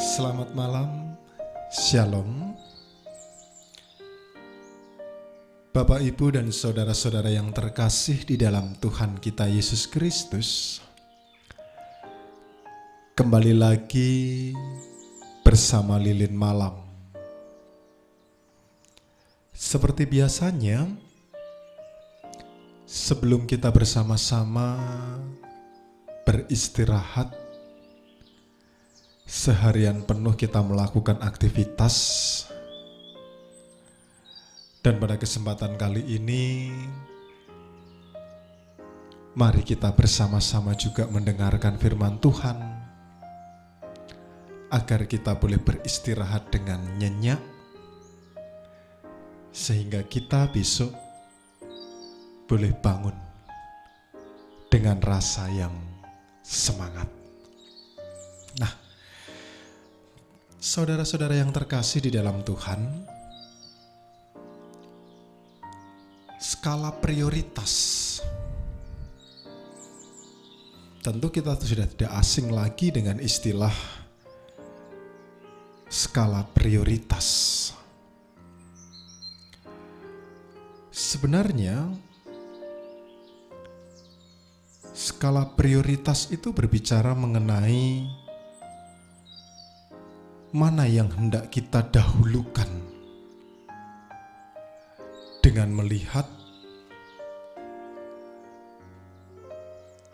Selamat malam, Shalom. Bapak, Ibu, dan saudara-saudara yang terkasih di dalam Tuhan kita Yesus Kristus, kembali lagi bersama Lilin Malam. Seperti biasanya, sebelum kita bersama-sama beristirahat, seharian penuh kita melakukan aktivitas, dan pada kesempatan kali ini mari kita bersama-sama juga mendengarkan firman Tuhan agar kita boleh beristirahat dengan nyenyak sehingga kita besok boleh bangun dengan rasa yang semangat. Nah, saudara-saudara yang terkasih di dalam Tuhan, skala prioritas. Tentu kita sudah tidak asing lagi dengan istilah skala prioritas. Sebenarnya, skala prioritas itu berbicara mengenai mana yang hendak kita dahulukan dengan melihat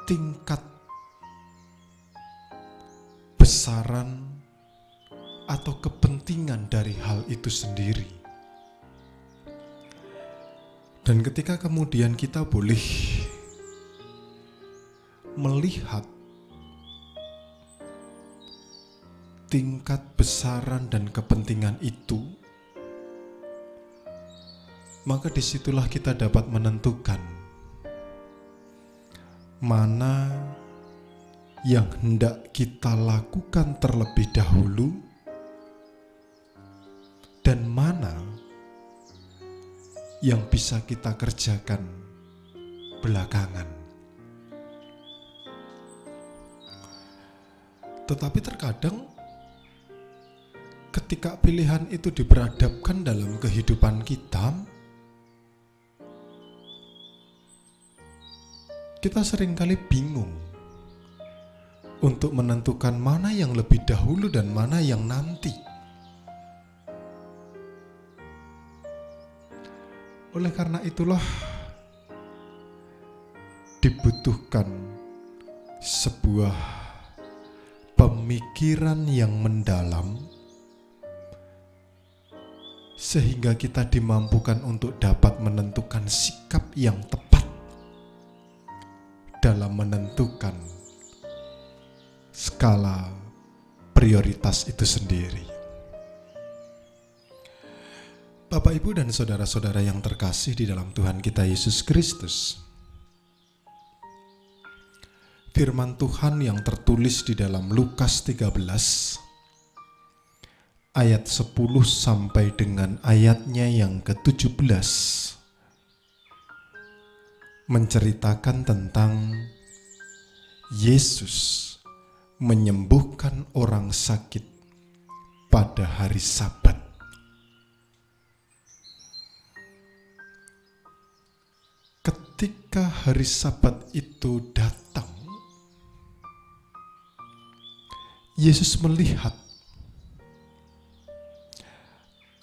tingkat besaran atau kepentingan dari hal itu sendiri. Dan ketika kemudian kita boleh melihat tingkat besaran dan kepentingan itu, maka disitulah kita dapat menentukan mana yang hendak kita lakukan terlebih dahulu dan mana yang bisa kita kerjakan belakangan. Tetapi terkadang ketika pilihan itu diperadabkan dalam kehidupan kita seringkali bingung untuk menentukan mana yang lebih dahulu dan mana yang nanti. Oleh karena itulah dibutuhkan sebuah pemikiran yang mendalam sehingga kita dimampukan untuk dapat menentukan sikap yang tepat dalam menentukan skala prioritas itu sendiri. Bapak, Ibu, dan saudara-saudara yang terkasih di dalam Tuhan kita Yesus Kristus, firman Tuhan yang tertulis di dalam Lukas 13 ayat 10 sampai dengan ayatnya yang ke-17 menceritakan tentang Yesus menyembuhkan orang sakit pada hari Sabat. Ketika hari Sabat itu datang, Yesus melihat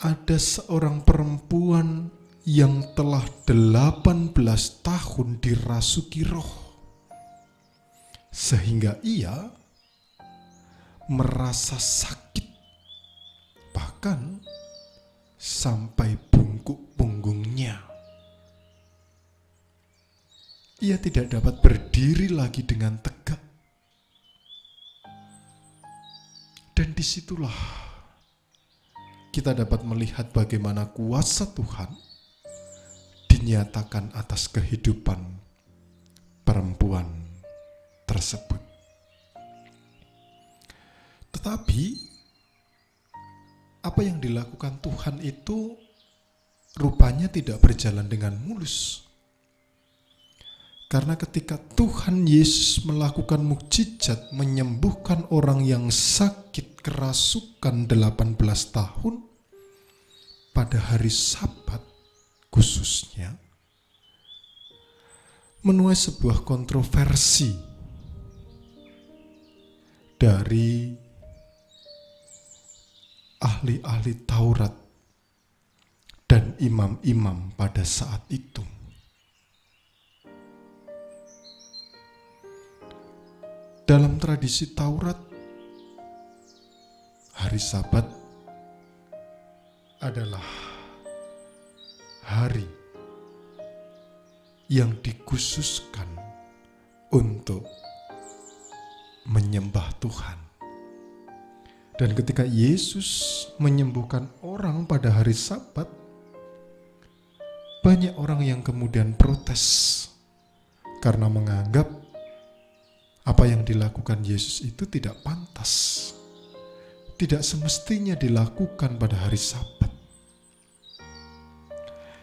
ada seorang perempuan yang telah 18 tahun dirasuki roh, sehingga ia merasa sakit, bahkan sampai bungkuk punggungnya. Ia tidak dapat berdiri lagi dengan tegak. Dan disitulah kita dapat melihat bagaimana kuasa Tuhan dinyatakan atas kehidupan perempuan tersebut. Tetapi apa yang dilakukan Tuhan itu rupanya tidak berjalan dengan mulus. Karena ketika Tuhan Yesus melakukan mukjizat menyembuhkan orang yang sakit kerasukan 18 tahun pada hari Sabat khususnya, menuai sebuah kontroversi dari ahli-ahli Taurat dan imam-imam pada saat itu. Dalam tradisi Taurat, hari Sabat adalah hari yang dikhususkan untuk menyembah Tuhan. Dan ketika Yesus menyembuhkan orang pada hari Sabat, banyak orang yang kemudian protes karena menganggap apa yang dilakukan Yesus itu tidak pantas, tidak semestinya dilakukan pada hari Sabat.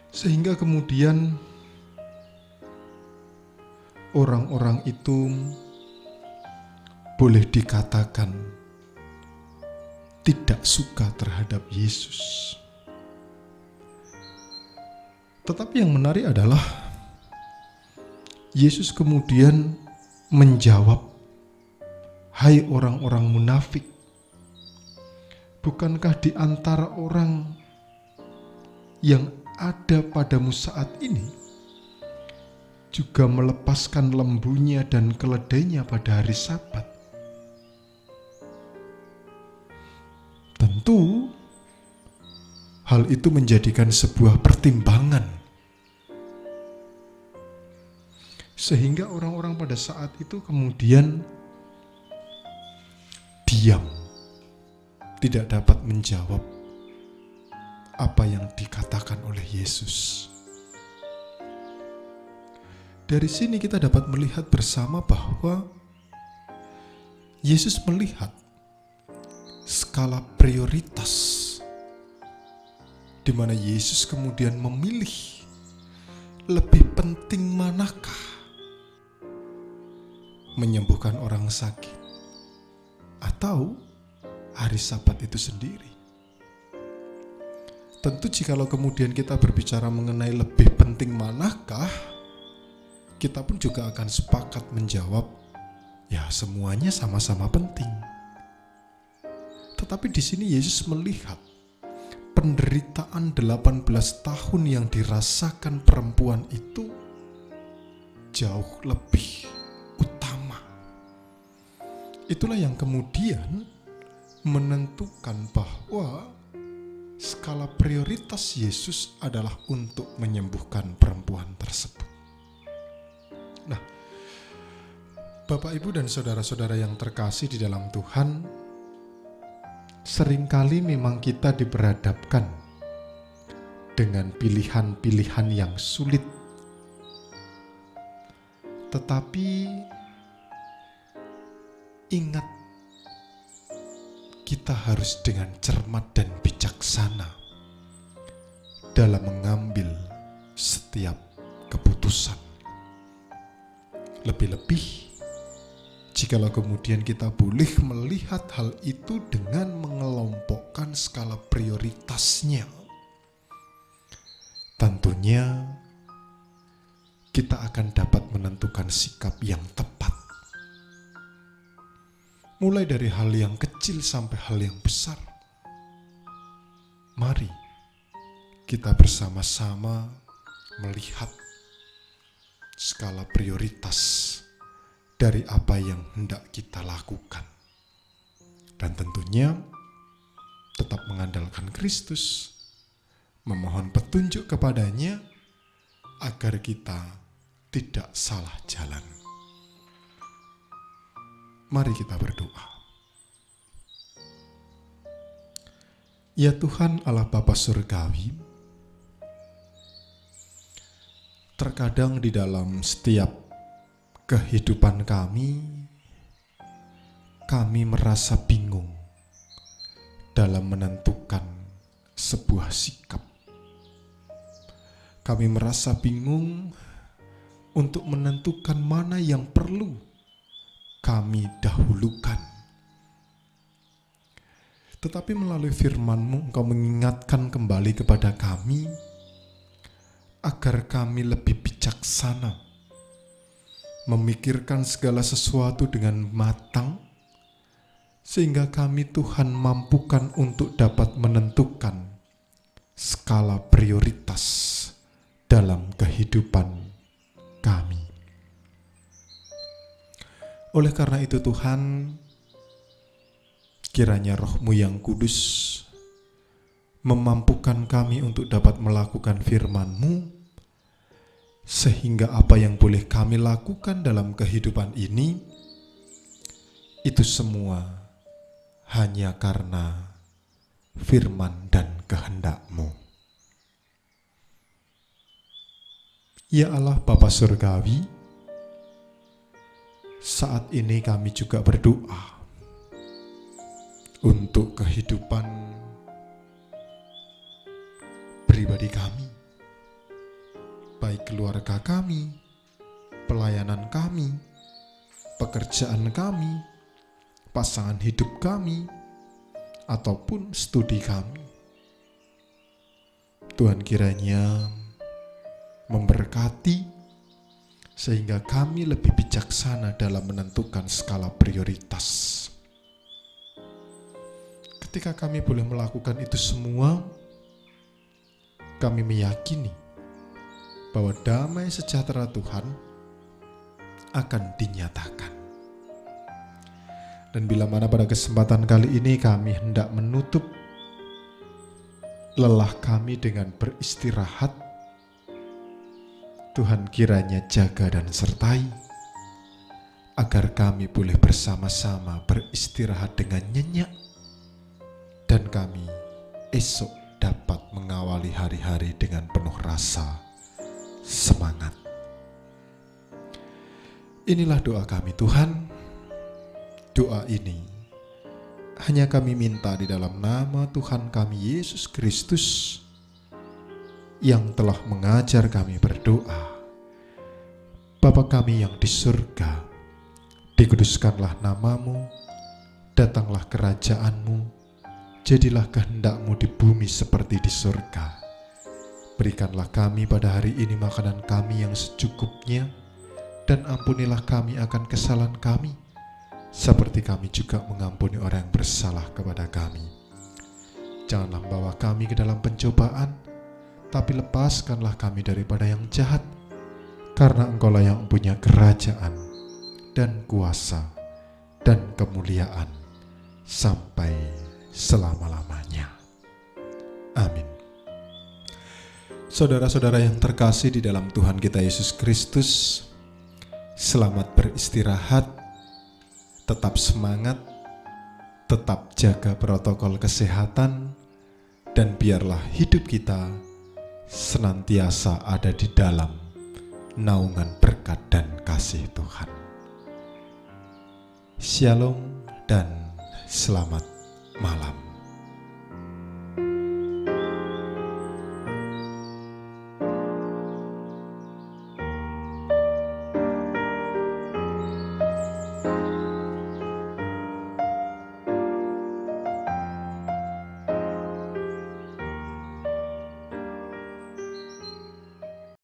Sehingga kemudian orang-orang itu boleh dikatakan tidak suka terhadap Yesus. Tetapi yang menarik adalah Yesus kemudian menjawab, "Hai orang-orang munafik, bukankah di antara orang yang ada padamu saat ini juga melepaskan lembunya dan keledainya pada hari Sabat?" Tentu hal itu menjadikan sebuah pertimbangan, sehingga orang-orang pada saat itu kemudian diam, tidak dapat menjawab apa yang dikatakan oleh Yesus. Dari sini kita dapat melihat bersama bahwa Yesus melihat skala prioritas di mana Yesus kemudian memilih lebih penting manakah menyembuhkan orang sakit atau hari Sabat itu sendiri. Tentu jikalau kemudian kita berbicara mengenai lebih penting manakah, kita pun juga akan sepakat menjawab, ya semuanya sama-sama penting. Tetapi di sini Yesus melihat penderitaan 18 tahun yang dirasakan perempuan itu jauh lebih utama. Itulah yang kemudian menentukan bahwa skala prioritas Yesus adalah untuk menyembuhkan perempuan tersebut. Nah, Bapak, Ibu, dan saudara-saudara yang terkasih di dalam Tuhan, seringkali memang kita diperhadapkan dengan pilihan-pilihan yang sulit. Tetapi ingat, kita harus dengan cermat dan bijaksana dalam mengambil setiap keputusan. Lebih-lebih jikalau kemudian kita boleh melihat hal itu dengan mengelompokkan skala prioritasnya, tentunya kita akan dapat menentukan sikap yang tepat. Mulai dari hal yang kecil sampai hal yang besar. Mari kita bersama-sama melihat skala prioritas dari apa yang hendak kita lakukan. Dan tentunya tetap mengandalkan Kristus, memohon petunjuk kepadanya agar kita tidak salah jalan. Mari kita berdoa. Ya Tuhan Allah Bapa Surgawi, terkadang di dalam setiap kehidupan kami merasa bingung dalam menentukan sebuah sikap. Kami merasa bingung untuk menentukan mana yang perlu kami dahulukan. Tetapi melalui firman-Mu, Engkau mengingatkan kembali kepada kami agar kami lebih bijaksana, memikirkan segala sesuatu dengan matang, sehingga kami Tuhan mampukan untuk dapat menentukan skala prioritas dalam kehidupan kami. Oleh karena itu Tuhan, kiranya Roh-Mu yang kudus memampukan kami untuk dapat melakukan firman-Mu, sehingga apa yang boleh kami lakukan dalam kehidupan ini, itu semua hanya karena firman dan kehendak-Mu. Ya Allah Bapa Surgawi, saat ini kami juga berdoa untuk kehidupan pribadi kami, baik keluarga kami, pelayanan kami, pekerjaan kami, pasangan hidup kami, ataupun studi kami. Tuhan kiranya memberkati sehingga kami lebih bijaksana dalam menentukan skala prioritas. Ketika kami boleh melakukan itu semua, kami meyakini bahwa damai sejahtera Tuhan akan dinyatakan. Dan bila mana pada kesempatan kali ini kami hendak menutup lelah kami dengan beristirahat, Tuhan kiranya jaga dan sertai, agar kami boleh bersama-sama beristirahat dengan nyenyak, dan kami esok dapat mengawali hari-hari dengan penuh rasa semangat. Inilah doa kami Tuhan. Doa ini hanya kami minta di dalam nama Tuhan kami Yesus Kristus, yang telah mengajar kami berdoa. Bapa kami yang di surga, dikuduskanlah nama-Mu, datanglah kerajaan-Mu, jadilah kehendak-Mu di bumi seperti di surga. Berikanlah kami pada hari ini makanan kami yang secukupnya, dan ampunilah kami akan kesalahan kami, seperti kami juga mengampuni orang yang bersalah kepada kami. Janganlah membawa kami ke dalam pencobaan, tapi lepaskanlah kami daripada yang jahat, karena Engkau-lah yang punya kerajaan dan kuasa dan kemuliaan sampai selama-lamanya. Amin. Saudara-saudara yang terkasih di dalam Tuhan kita Yesus Kristus, selamat beristirahat. Tetap semangat, tetap jaga protokol kesehatan, dan biarlah hidup kita senantiasa ada di dalam naungan berkat dan kasih Tuhan. Shalom dan selamat malam.